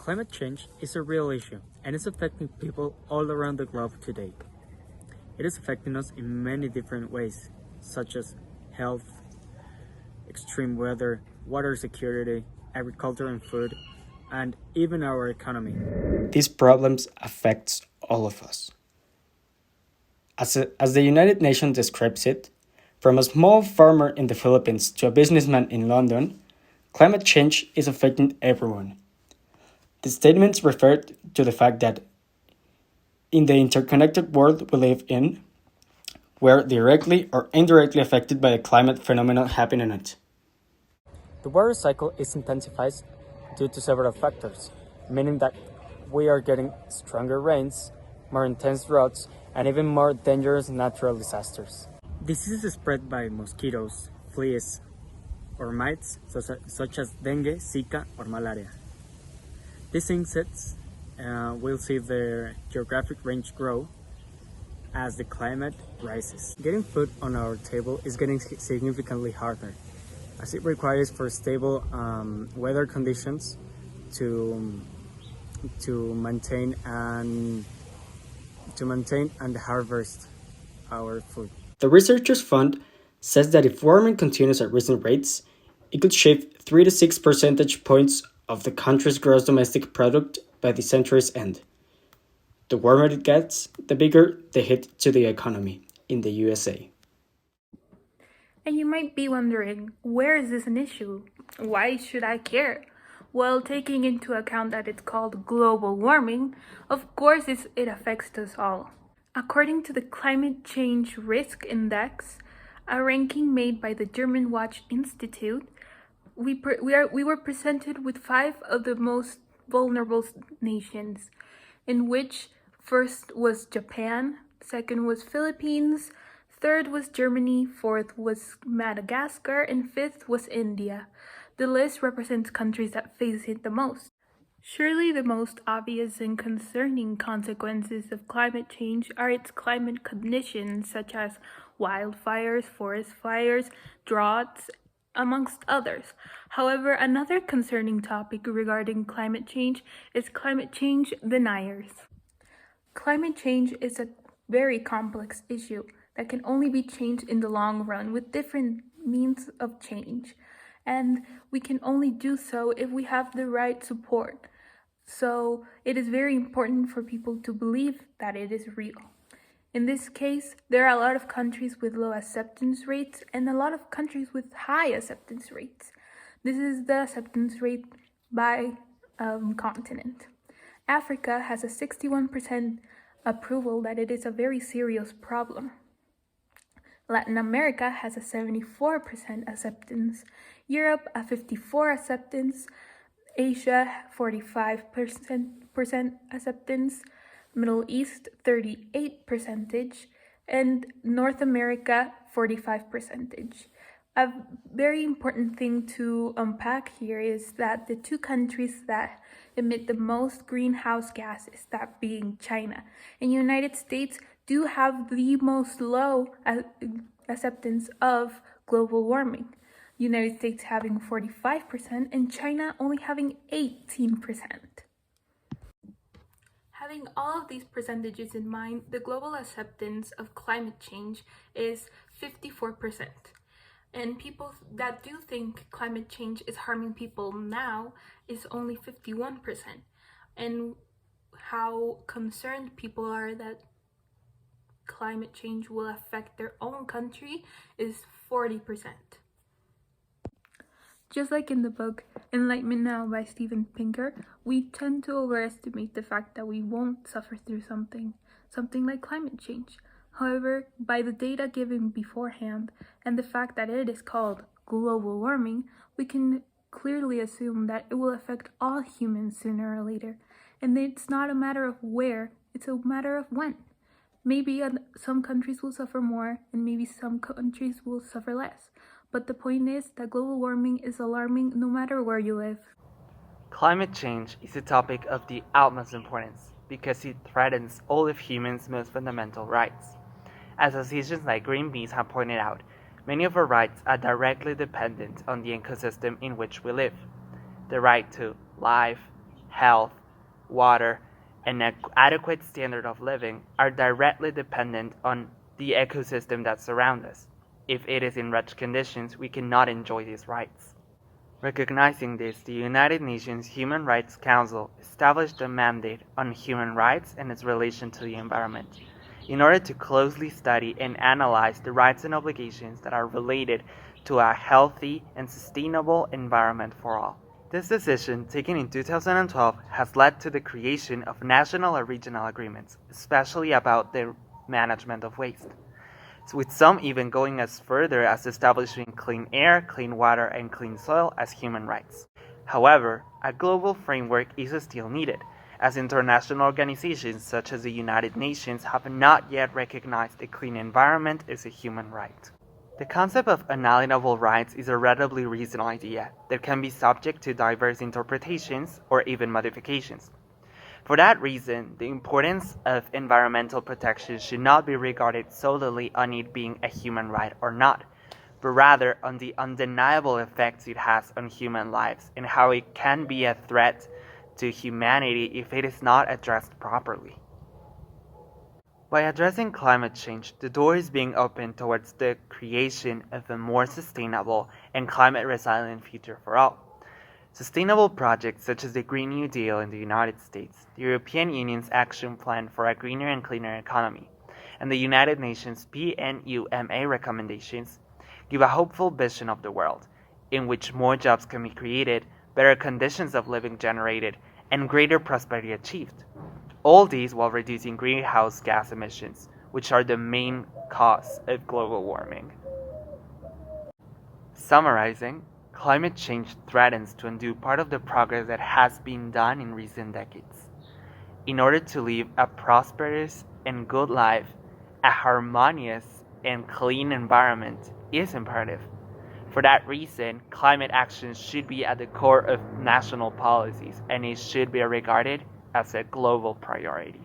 Climate change is a real issue and it's affecting people all around the globe today. It is affecting us in many different ways, such as health, extreme weather, water security, agriculture and food, and even our economy. These problems affect all of us. As the United Nations describes it, from a small farmer in the Philippines to a businessman in London, climate change is affecting everyone. The statements refer to the fact that in the interconnected world we live in, we're directly or indirectly affected by the climate phenomenon happening in it. The water cycle is intensified due to several factors, meaning that we are getting stronger rains, more intense droughts, and even more dangerous natural disasters. Diseases is spread by mosquitoes, fleas, or mites such as dengue, Zika, or malaria. These insects will see their geographic range grow as the climate rises. Getting food on our table is getting significantly harder, as it requires for stable weather conditions to maintain and harvest our food. The Researchers Fund says that if warming continues at recent rates, it could shift 3 to 6 percentage points of the country's gross domestic product by the century's end. The warmer it gets, the bigger the hit to the economy in the USA. And you might be wondering, where is this an issue? Why should I care? Well, taking into account that it's called global warming, of course it affects us all. According to the Climate Change Risk Index, a ranking made by the German Watch Institute, we were presented with 5 of the most vulnerable nations, in which first was Japan, second was Philippines, third was Germany, fourth was Madagascar, and fifth was India. The list represents countries that face it the most. Surely the most obvious and concerning consequences of climate change are its climate conditions such as wildfires, forest fires, droughts, amongst others. However, another concerning topic regarding climate change is climate change deniers. Climate change is a very complex issue that can only be changed in the long run with different means of change. And we can only do so if we have the right support. So it is very important for people to believe that it is real. In this case, there are a lot of countries with low acceptance rates and a lot of countries with high acceptance rates. This is the acceptance rate by continent. Africa has a 61% approval that it is a very serious problem. Latin America has a 74% acceptance, Europe a 54% acceptance, Asia 45% acceptance, Middle East 38%, and North America 45%. A very important thing to unpack here is that the 2 countries that emit the most greenhouse gases, that being China and United States, do have the most low acceptance of global warming. United States having 45% and China only having 18%. Having all of these percentages in mind, the global acceptance of climate change is 54%. And people that do think climate change is harming people now is only 51%. And how concerned people are that climate change will affect their own country is 40%. Just like in the book Enlightenment Now by Steven Pinker, we tend to overestimate the fact that we won't suffer through something like climate change. However, by the data given beforehand and the fact that it is called global warming, we can clearly assume that it will affect all humans sooner or later. And it's not a matter of where, it's a matter of when. Maybe some countries will suffer more and maybe some countries will suffer less. But the point is that global warming is alarming no matter where you live. Climate change is a topic of the utmost importance because it threatens all of humans' most fundamental rights. As associations like Greenpeace have pointed out, many of our rights are directly dependent on the ecosystem in which we live. The right to life, health, water, and an adequate standard of living are directly dependent on the ecosystem that surrounds us. If it is in wretched conditions, we cannot enjoy these rights. Recognizing this, the United Nations Human Rights Council established a mandate on human rights and its relation to the environment, in order to closely study and analyze the rights and obligations that are related to a healthy and sustainable environment for all. This decision, taken in 2012, has led to the creation of national or regional agreements, especially about the management of waste, with some even going as further as establishing clean air, clean water, and clean soil as human rights. However, a global framework is still needed, as international organizations such as the United Nations have not yet recognized a clean environment as a human right. The concept of unalienable rights is a relatively recent idea that can be subject to diverse interpretations or even modifications. For that reason, the importance of environmental protection should not be regarded solely on it being a human right or not, but rather on the undeniable effects it has on human lives and how it can be a threat to humanity if it is not addressed properly. By addressing climate change, the door is being opened towards the creation of a more sustainable and climate-resilient future for all. Sustainable projects such as the Green New Deal in the United States, the European Union's Action Plan for a Greener and Cleaner Economy, and the United Nations PNUMA recommendations give a hopeful vision of the world, in which more jobs can be created, better conditions of living generated, and greater prosperity achieved. All these while reducing greenhouse gas emissions, which are the main cause of global warming. Summarizing, climate change threatens to undo part of the progress that has been done in recent decades. In order to live a prosperous and good life, a harmonious and clean environment is imperative. For that reason, climate action should be at the core of national policies, and it should be regarded as a global priority.